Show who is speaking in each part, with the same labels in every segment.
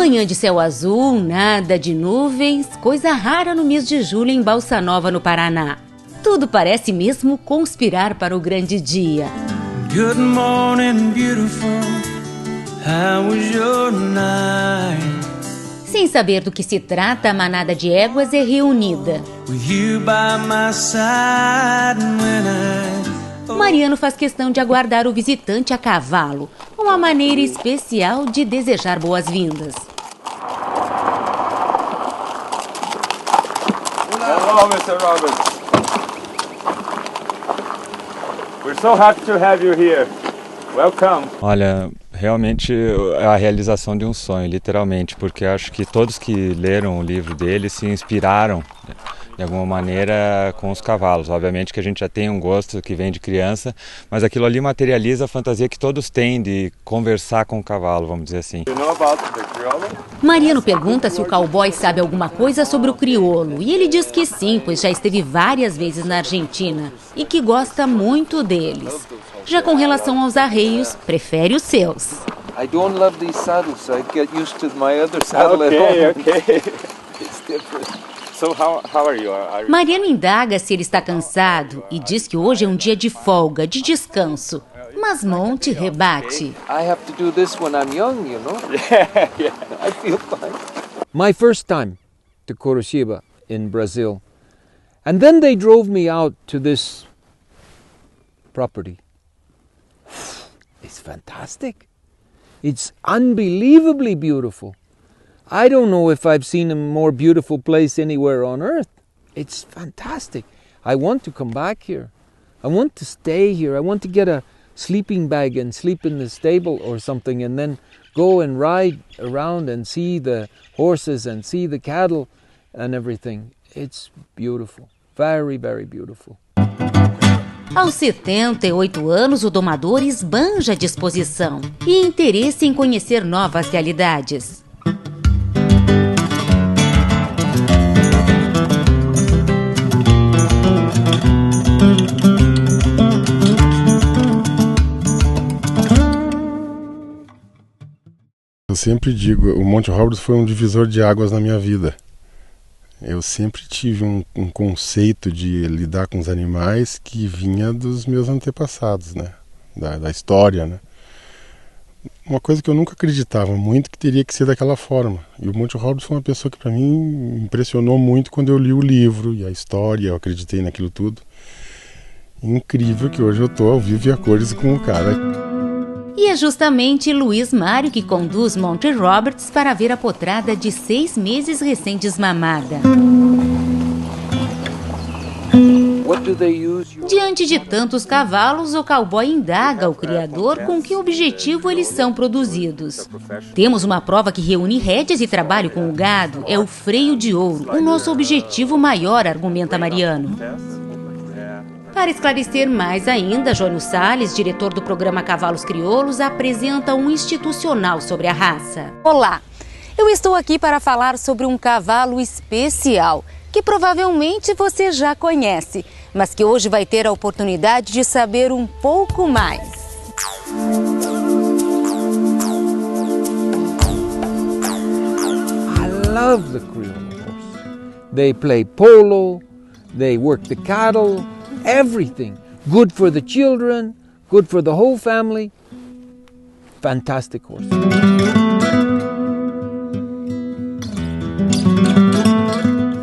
Speaker 1: Manhã de céu azul, nada de nuvens, coisa rara no mês de julho em Balsa Nova, no Paraná. Tudo parece mesmo conspirar para o grande dia.
Speaker 2: Good morning, beautiful. How was your night?
Speaker 1: Sem saber do que se trata, a manada de éguas é reunida.
Speaker 2: With you by my side when
Speaker 1: Mariano faz questão de aguardar o visitante a cavalo, uma maneira especial de desejar boas-vindas.
Speaker 3: Hello, Mr. Roberts. We're so happy to have you here. Welcome.
Speaker 4: Olha, realmente é a realização de um sonho, literalmente, porque acho que todos que leram o livro dele se inspiraram de alguma maneira com os cavalos. Obviamente que a gente já tem um gosto que vem de criança, mas aquilo ali materializa a fantasia que todos têm de conversar com o cavalo, vamos dizer assim.
Speaker 1: Mariano pergunta se o cowboy sabe alguma coisa sobre o crioulo, e ele diz que sim, pois já esteve várias vezes na Argentina e que gosta muito deles. Já com relação aos arreios, prefere os seus.
Speaker 5: I don't love these saddles, so I get used to my other saddle at home.
Speaker 3: Okay.
Speaker 5: It's different.
Speaker 3: So how are you?
Speaker 1: Mariano indaga se ele está cansado e diz que hoje é um dia de folga, de descanso. Mas Monty rebate.
Speaker 5: I have to do this when I'm young, you know?
Speaker 3: Yeah.
Speaker 5: I feel fine.
Speaker 6: My first time to Curitiba in Brazil. And then they drove me out to this property. It's fantastic. It's unbelievably beautiful. I don't know if I've seen a more beautiful place anywhere on earth. It's fantastic. I want to come back here. I want to stay here. I want to get a sleeping bag and sleep in the stable or something and then go and ride around and see the horses and see the cattle and everything. It's beautiful. Very, very beautiful.
Speaker 1: Aos 78 anos, o domador esbanja disposição e interesse em conhecer novas realidades.
Speaker 7: Eu sempre digo, o Monty Roberts foi um divisor de águas na minha vida. Eu sempre tive um conceito de lidar com os animais que vinha dos meus antepassados, né? Da história, né? Uma coisa que eu nunca acreditava muito que teria que ser daquela forma. E o Monty Roberts foi uma pessoa que para mim me impressionou muito quando eu li o livro e a história, eu acreditei naquilo tudo. Incrível que hoje eu estou ao vivo e a cores com o cara.
Speaker 1: E é justamente Luiz Mário que conduz Monty Roberts para ver a potrada de 6 meses recém-desmamada. Diante de tantos cavalos, o cowboy indaga o criador com que objetivo eles são produzidos. Temos uma prova que reúne rédeas e trabalho com o gado, é o freio de ouro, o nosso objetivo maior, argumenta Mariano. Para esclarecer mais ainda, Jônio Salles, diretor do programa Cavalos Crioulos, apresenta um institucional sobre a raça. Olá, eu estou aqui para falar sobre um cavalo especial, que provavelmente você já conhece, mas que hoje vai ter a oportunidade de saber um pouco mais.
Speaker 6: I love the crioulo horse. They play polo, they work the cattle, everything. Good for the children, good for the whole family. Fantastic horse.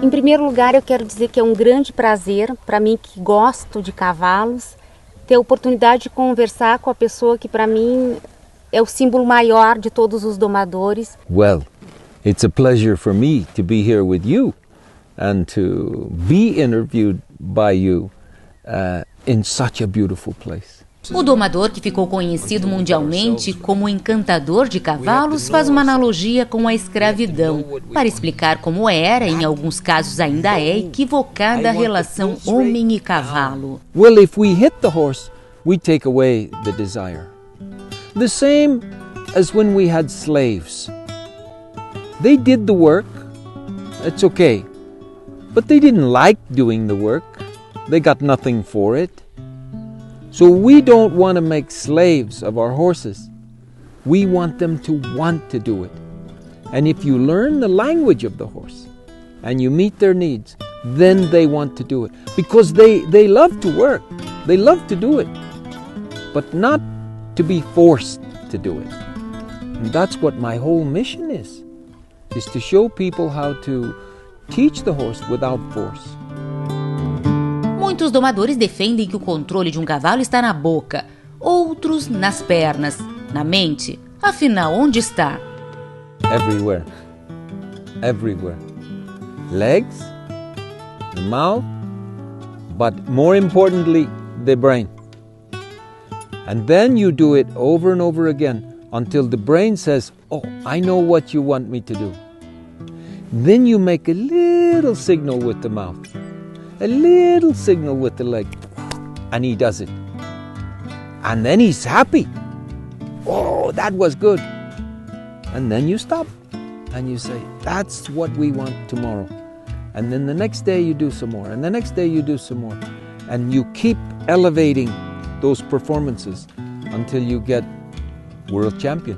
Speaker 8: Em primeiro lugar, eu quero dizer que é um grande prazer para mim que gosto de cavalos ter a oportunidade de conversar com a pessoa que para mim é o símbolo maior de todos os domadores.
Speaker 6: Well, it's a pleasure for me to be here with you and to be interviewed by you in such a beautiful place.
Speaker 1: O domador, que ficou conhecido mundialmente como encantador de cavalos, faz uma analogia com a escravidão, para explicar como era, em alguns casos ainda é, equivocada a relação homem e cavalo.
Speaker 6: Well, if we hit the horse, we take away the desire. The same as when we had slaves. They did the work, it's okay, but they didn't like doing the work. They got nothing for it. So we don't want to make slaves of our horses. We want them to want to do it. And if you learn the language of the horse and you meet their needs, then they want to do it. Because they love to work. They love to do it. But not to be forced to do it. And that's what my whole mission is to show people how to teach the horse without force.
Speaker 1: Muitos domadores defendem que o controle de um cavalo está na boca, outros nas pernas, na mente. Afinal, onde está?
Speaker 6: Everywhere. Everywhere. Legs, the mouth, but more importantly, the brain. And then you do it over and over again until the brain says, oh, I know what you want me to do. Then you make a little signal with the mouth, a little signal with the leg, and he does it. And then he's happy. Oh, that was good. And then you stop and you say, that's what we want tomorrow. And then the next day you do some more, and the next day you do some more. And you keep elevating those performances until you get world champion.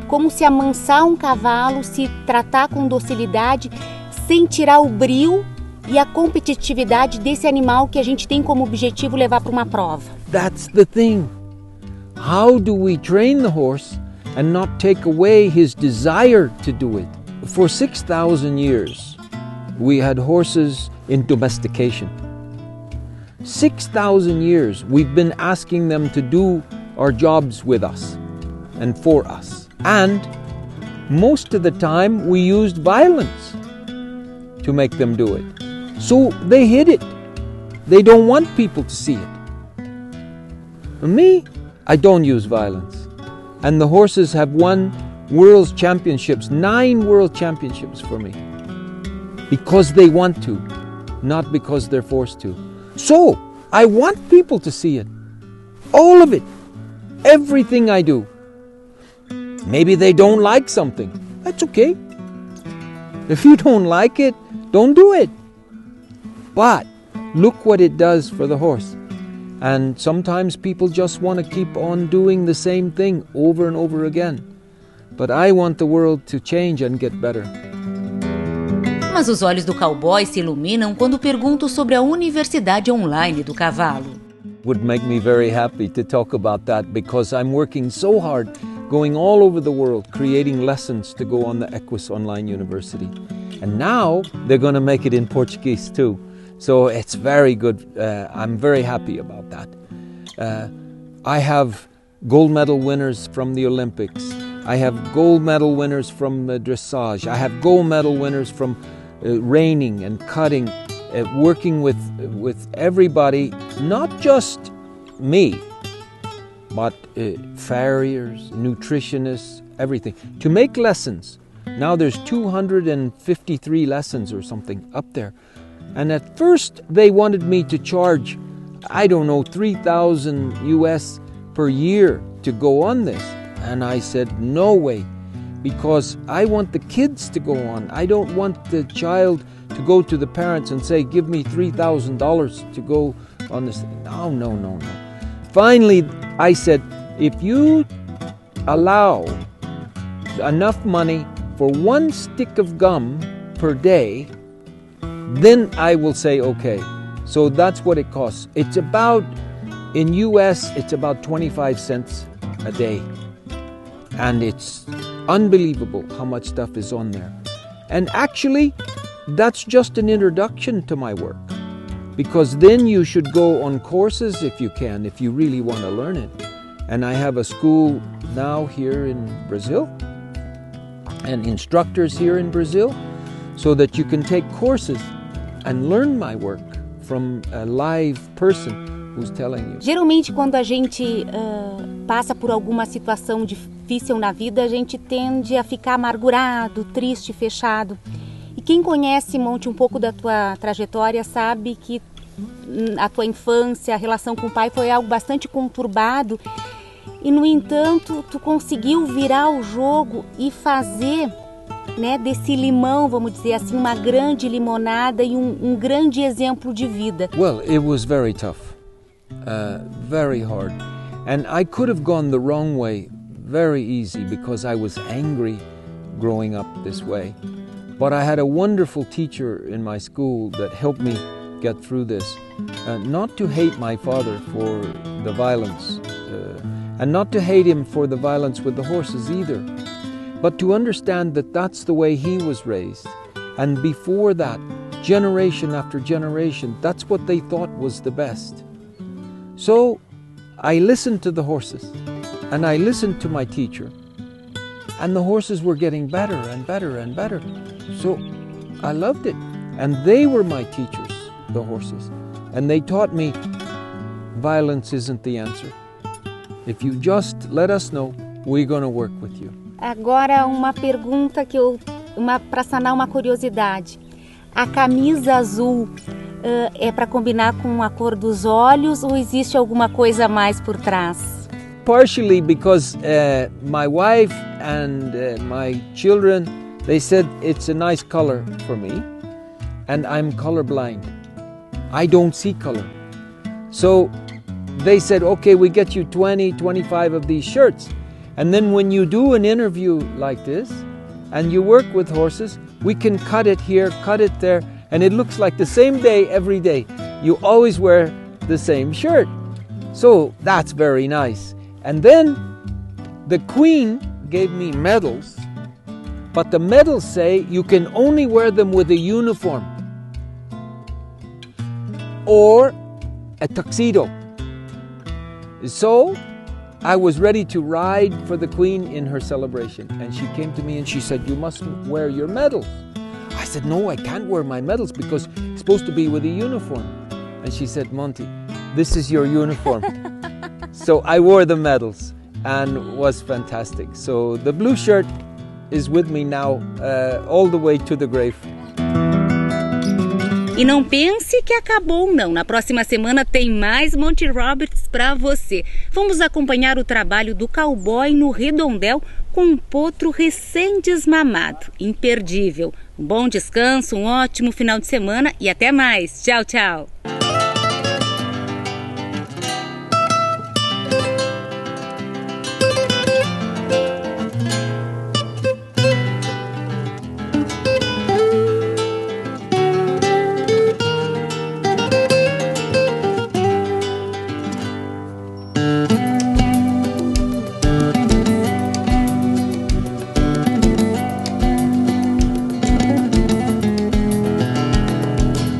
Speaker 8: Como se amansar um cavalo, se tratar com docilidade, sem tirar o brio e a competitividade desse animal que a gente tem como objetivo levar para uma prova.
Speaker 6: That's the thing. How do we train the horse and not take away his desire to do it? For 6,000 years, we had horses in domestication. 6,000 years, we've been asking them to do our jobs with us and for us. And most of the time, we used violence to make them do it. So they hid it. They don't want people to see it. Me, I don't use violence. And the horses have won world championships, 9 world championships for me. Because they want to, not because they're forced to. So, I want people to see it. All of it. Everything I do. Maybe they don't like something. That's okay. If you don't like it, don't do it. But look what it does for the horse. And sometimes people just want to keep on doing the same thing over and over again. But I want the world to change and get better.
Speaker 1: Mas os olhos do cowboy se iluminam quando pergunto sobre a universidade online do cavalo.
Speaker 6: Would make me very happy to talk about that because I'm working so hard, going all over the world, creating lessons to go on the Equus Online University. And now they're going to make it in Portuguese too. So it's very good. I'm very happy about that. I have gold medal winners from the Olympics. I have gold medal winners from dressage. I have gold medal winners from reining and cutting, working with everybody, not just me, but farriers, nutritionists, everything, to make lessons. Now there's 253 lessons or something up there. And at first they wanted me to charge, I don't know, $3,000 US per year to go on this. And I said, no way, because I want the kids to go on. I don't want the child to go to the parents and say, give me $3,000 to go on this. No. Finally, I said, if you allow enough money for 1 stick of gum per day, then I will say, okay. So that's what it costs. It's about, in US, it's about 25 cents a day. And it's unbelievable how much stuff is on there. And actually, that's just an introduction to my work. Because then you should go on courses if you can, if you really want to learn it. And I have a school now here in Brazil, and instructors here in Brazil, so that you can take courses and learn my work from a live person who's telling you.
Speaker 8: Geralmente, quando a gente passa por alguma situação difícil na vida, a gente tende a ficar amargurado, triste, fechado. E quem conhece, Monty, um pouco da tua trajetória, sabe que a tua infância, a relação com o pai foi algo bastante conturbado. E, no entanto, tu conseguiu virar o jogo e fazer, né, desse limão, vamos dizer assim, uma grande limonada e um grande exemplo de vida.
Speaker 6: Well, it was very tough, very hard. And I could have gone the wrong way very easy because I was angry growing up this way. But I had a wonderful teacher in my school that helped me get through this. Not to hate my father for the violence, and not to hate him for the violence with the horses either, but to understand that that's the way he was raised. And before that, generation after generation, that's what they thought was the best. So I listened to the horses, and I listened to my teacher, and the horses were getting better and better and better. So I loved it. And they were my teachers, the horses. And they taught me violence isn't the answer. If you just let us know, we're going to work with you.
Speaker 8: Agora uma pergunta para sanar uma curiosidade. A camisa azul é para combinar com a cor dos olhos ou existe alguma coisa a mais por trás?
Speaker 6: Partially because my wife and my children, they said it's a nice color for me, and I'm colorblind. I don't see color. So they said, okay, we get you 20, 25 of these shirts. And then when you do an interview like this, and you work with horses, we can cut it here, cut it there, and it looks like the same day every day. You always wear the same shirt. So that's very nice. And then the Queen gave me medals, but the medals say you can only wear them with a uniform or a tuxedo. So I was ready to ride for the Queen in her celebration, and she came to me and she said, you must wear your medals. I said, no, I can't wear my medals because it's supposed to be with a uniform. And she said, Monty, this is your uniform. So I wore the medals and was fantastic. So the blue shirt is with me now all the way to the grave.
Speaker 1: E não pense que acabou não. Na próxima semana tem mais Monty Roberts para você. Vamos acompanhar o trabalho do cowboy no redondel com um potro recém-desmamado. Imperdível. Um bom descanso, um ótimo final de semana e até mais. Tchau, tchau.